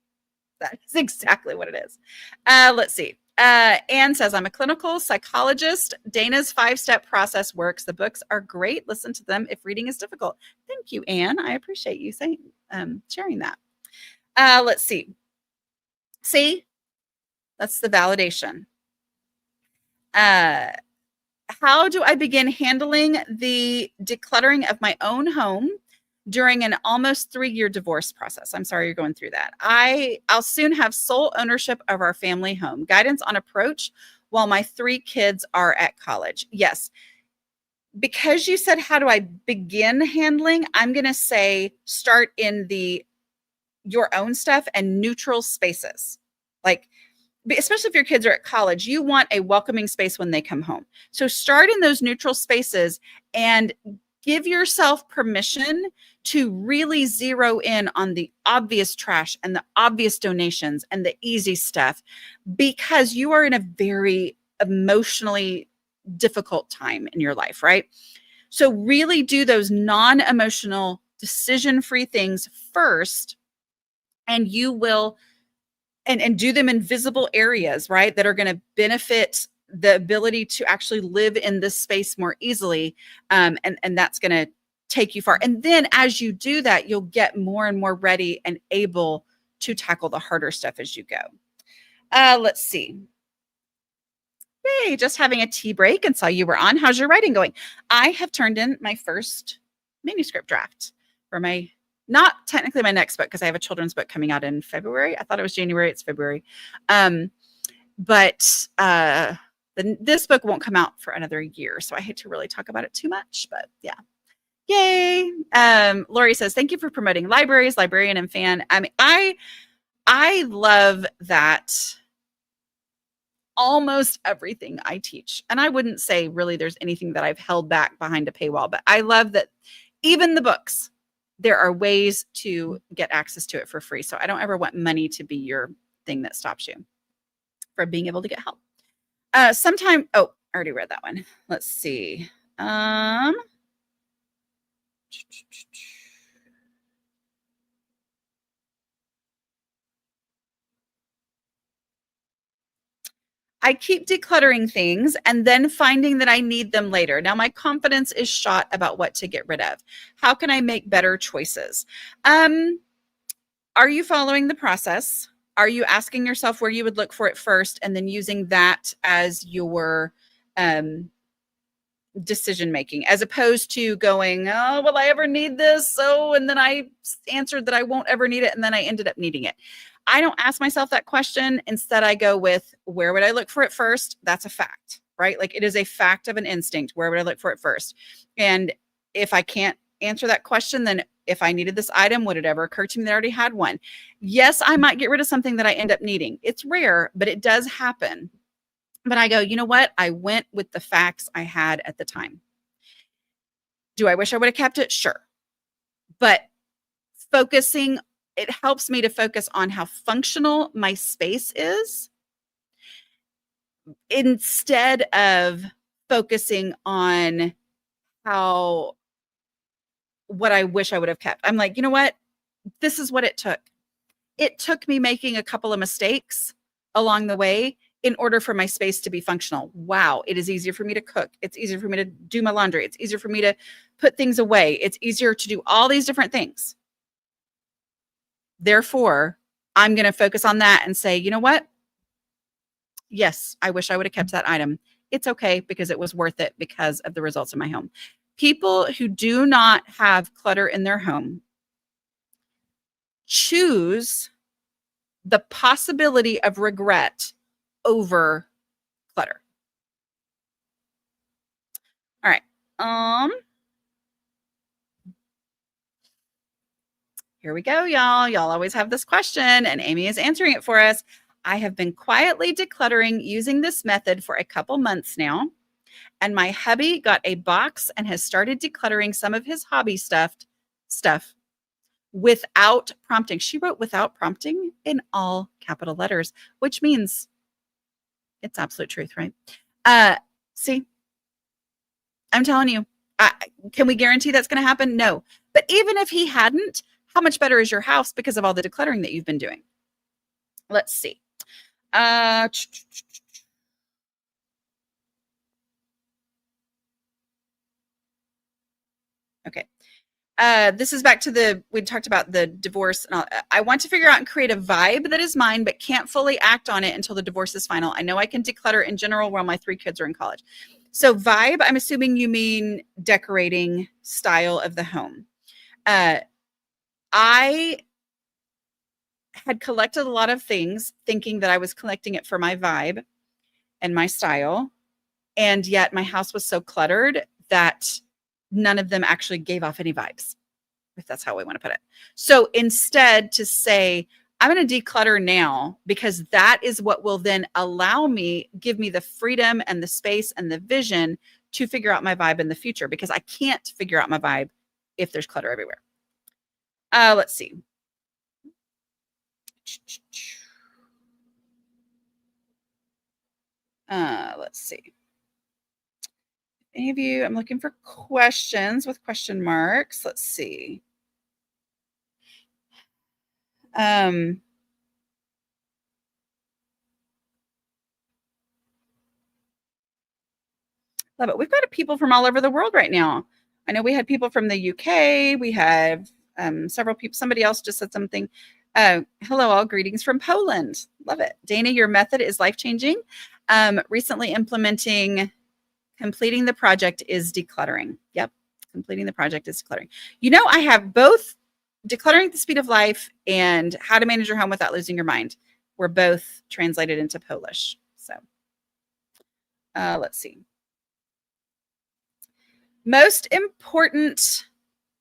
Speaker 1: That is exactly what it is. Let's see. Anne says, I'm a clinical psychologist. Dana's 5-step process works. The books are great. Listen to them if reading is difficult. Thank you, Anne. I appreciate you sharing that. Let's see. See, that's the validation. Uh, how do I begin handling the decluttering of my own home during an almost 3-year divorce process? I'm sorry you're going through that. I'll soon have sole ownership of our family home. Guidance on approach while my 3 kids are at college. Yes. Because you said, how do I begin handling? I'm going to say start in your own stuff and neutral spaces. Like, especially if your kids are at college, you want a welcoming space when they come home. So start in those neutral spaces and give yourself permission to really zero in on the obvious trash and the obvious donations and the easy stuff, because you are in a very emotionally difficult time in your life, right? So really do those non-emotional, decision-free things first, and you will and do them in visible areas, right, that are going to benefit the ability to actually live in this space more easily. And that's going to take you far. And then as you do that, you'll get more and more ready and able to tackle the harder stuff as you go. Let's see. Hey, just having a tea break and saw you were on. How's your writing going? I have turned in my first manuscript draft for my, not technically my next book, because I have a children's book coming out in February. I thought it was January. It's February. But this book won't come out for another year. So I hate to really talk about it too much, but yeah. Yay. Lori says, thank you for promoting libraries, librarian and fan. I mean, I love that almost everything I teach. And I wouldn't say really there's anything that I've held back behind a paywall, but I love that even the books, there are ways to get access to it for free. So I don't ever want money to be your thing that stops you from being able to get help. I already read that one. Let's see. I keep decluttering things and then finding that I need them later. Now my confidence is shot about what to get rid of. How can I make better choices? Are you following the process? Are you asking yourself where you would look for it first and then using that as your decision making, as opposed to going, oh, will I ever need this? So, and then I answered that I won't ever need it, and then I ended up needing it. I don't ask myself that question. Instead, I go with, where would I look for it first? That's a fact, right? Like, it is a fact of an instinct. Where would I look for it first? And if I can't answer that question, then if I needed this item, would it ever occur to me that I already had one? Yes, I might get rid of something that I end up needing. It's rare, but it does happen. But I go, you know what? I went with the facts I had at the time. Do I wish I would have kept it? Sure. But it helps me to focus on how functional my space is instead of focusing on what I wish I would have kept. I'm like, you know what? This is what it took. It took me making a couple of mistakes along the way in order for my space to be functional. Wow, it is easier for me to cook. It's easier for me to do my laundry. It's easier for me to put things away. It's easier to do all these different things. Therefore, I'm going to focus on that and say, you know what? Yes, I wish I would have kept that item. It's okay because it was worth it because of the results in my home. People who do not have clutter in their home choose the possibility of regret over clutter. All right. Here we go, y'all. Y'all always have this question, and Amy is answering it for us. I have been quietly decluttering using this method for a couple months now, and my hubby got a box and has started decluttering some of his hobby stuff without prompting. She wrote without prompting in all capital letters, which means it's absolute truth, right? See, I'm telling you, can we guarantee that's going to happen? No. But even if he hadn't, how much better is your house because of all the decluttering that you've been doing? Let's see. Okay. This is back to we talked about the divorce. And I want to figure out and create a vibe that is mine, but can't fully act on it until the divorce is final. I know I can declutter in general while my 3 kids are in college. So vibe, I'm assuming you mean decorating style of the home. I had collected a lot of things thinking that I was collecting it for my vibe and my style. And yet my house was so cluttered that none of them actually gave off any vibes, if that's how we want to put it. So instead to say, I'm going to declutter now because that is what will then give me the freedom and the space and the vision to figure out my vibe in the future, because I can't figure out my vibe if there's clutter everywhere. Let's see. Let's see. Any of you, I'm looking for questions with question marks. Let's see. Love it. We've got people from all over the world right now. I know we had people from the UK. We have several people. Somebody else just said something. Hello, all. Greetings from Poland. Love it. Dana, your method is life-changing. Recently completing the project is decluttering. Yep. Completing the project is decluttering. You know, I have both Decluttering at the Speed of Life and How to Manage Your Home Without Losing Your Mind. Were both translated into Polish. So let's see. Most important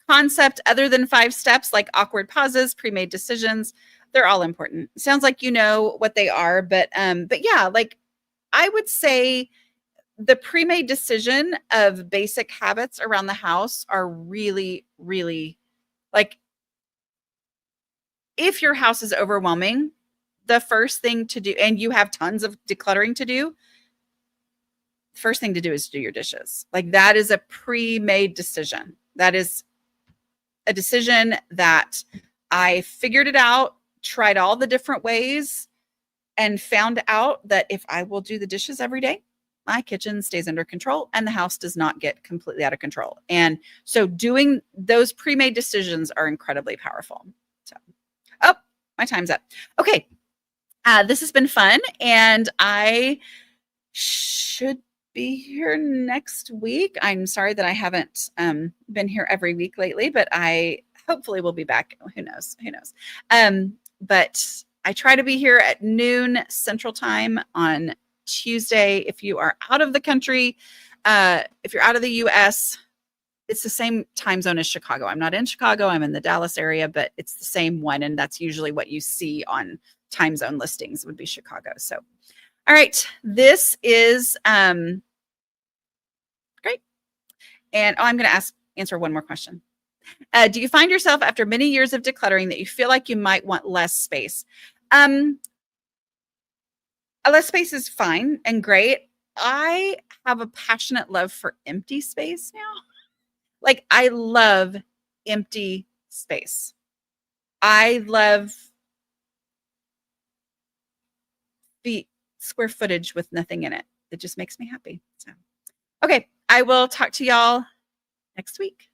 Speaker 1: concept other than 5 steps, like awkward pauses, pre-made decisions, they're all important. It sounds like you know what they are, but yeah, like I would say the pre-made decision of basic habits around the house are really, really, like, if your house is overwhelming, the first thing to do, and you have tons of decluttering to do, first thing to do is do your dishes. Like, that is a pre-made decision. That is a decision that I figured it out, tried all the different ways, and found out that if I will do the dishes every day, my kitchen stays under control and the house does not get completely out of control. And so doing those pre-made decisions are incredibly powerful. So, oh, my time's up. Okay. This has been fun, and I should be here next week. I'm sorry that I haven't been here every week lately, but I hopefully will be back. Who knows? Who knows? But I try to be here at noon Central Time on Tuesday. If you are out of the country, if you're out of the US, it's the same time zone as Chicago. I'm not in Chicago. I'm in the Dallas area, but it's the same one. And that's usually what you see on time zone listings would be Chicago. So, all right, this is great. And I'm going to answer one more question. Do you find yourself after many years of decluttering that you feel like you might want less space? Less space is fine and great. I have a passionate love for empty space now. Like, I love empty space. I love the square footage with nothing in it. It just makes me happy. So, okay, I will talk to y'all next week.